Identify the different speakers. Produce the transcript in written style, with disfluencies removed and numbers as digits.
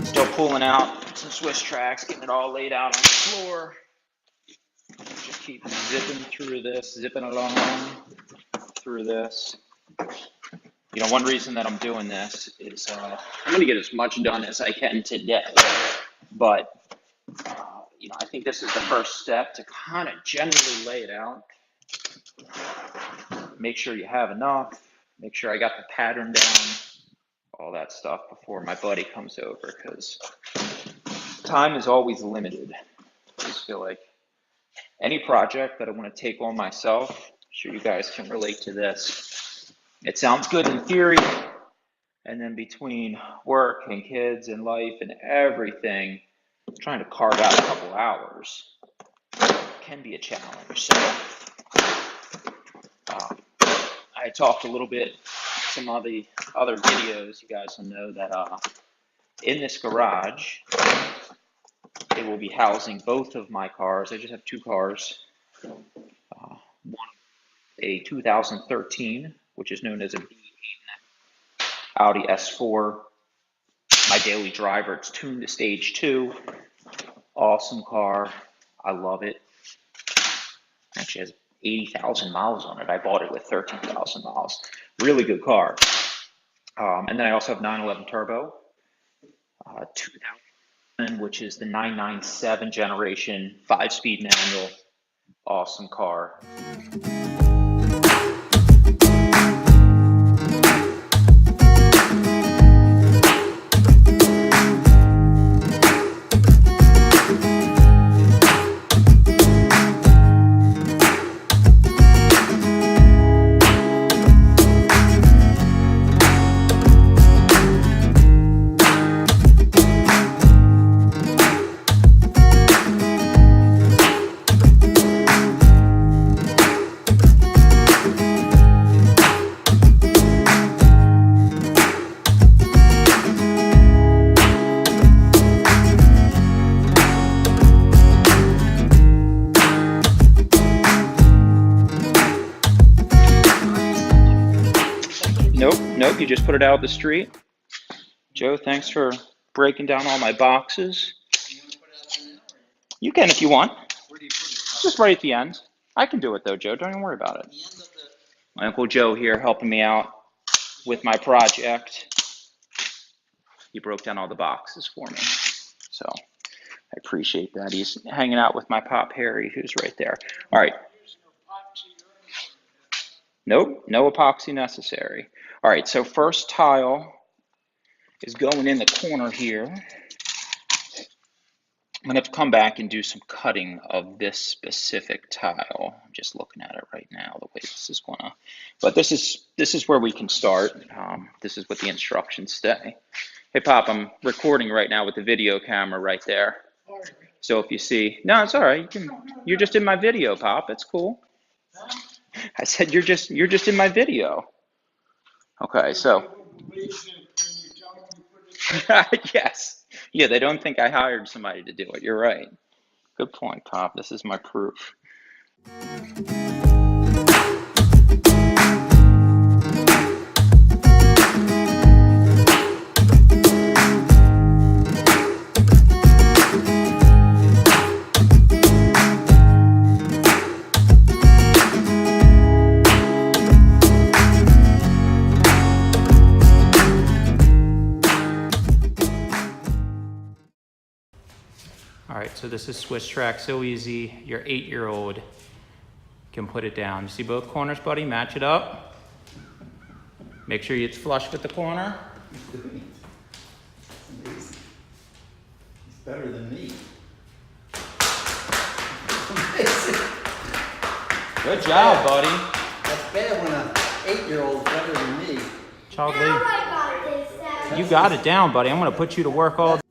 Speaker 1: Still pulling out some SwissTrax, getting it all laid out on the floor. Just keep zipping through this, zipping along through this. You know, one reason that I'm doing this is I'm going to get as much done as I can today. But, you know, I think this is the first step to kind of generally lay it out. Make sure you have enough. Make sure I got the pattern down. All that stuff before my buddy comes over, because time is always limited. I just feel like any project that I want to take on myself, I'm sure you guys can relate to this. It sounds good in theory, and then between work and kids and life and everything, trying to carve out a couple hours can be a challenge. So I talked a little bit, some of the other videos, you guys will know that in this garage, it will be housing both of my cars. I just have two cars. One, a 2013, which is known as a B8 Audi S4. My daily driver, it's tuned to stage 2. Awesome car. I love it. Actually has 80,000 miles on it. I bought it with 13,000 miles. Really good car. And then I also have 911 Turbo, 2000, which is the 997 generation, 5-speed manual. Awesome car. Nope, you just put it out of the street. Joe, thanks for breaking down all my boxes. You can if you want. Where do you put it? Just right at the end. I can do it though, Joe. Don't even worry about it. My Uncle Joe here helping me out with my project. He broke down all the boxes for me. So I appreciate that. He's hanging out with my Pop Harry, who's right there. All right. Nope, no epoxy necessary. All right, so first tile is going in the corner here. I'm gonna have to come back and do some cutting of this specific tile. I'm just looking at it right now, the way this is gonna, but this is where we can start. This is what the instructions say. Hey Pop, I'm recording right now with the video camera right there. So if you see, no, it's all right. You're just in my video, Pop. It's cool. I said you're just in my video. Okay, so yes, yeah, they don't think I hired somebody to do it. You're right. Good point, Pop. This is my proof. All right, so this is SwissTrax, so easy. Your 8-year-old can put it down. You see both corners, buddy? Match it up. Make sure it's flush with the corner.
Speaker 2: He's better than me.
Speaker 1: Good job, buddy.
Speaker 2: That's bad when an 8-year-old's better than me.
Speaker 1: Child, you got it down, buddy. I'm gonna put you to work all day.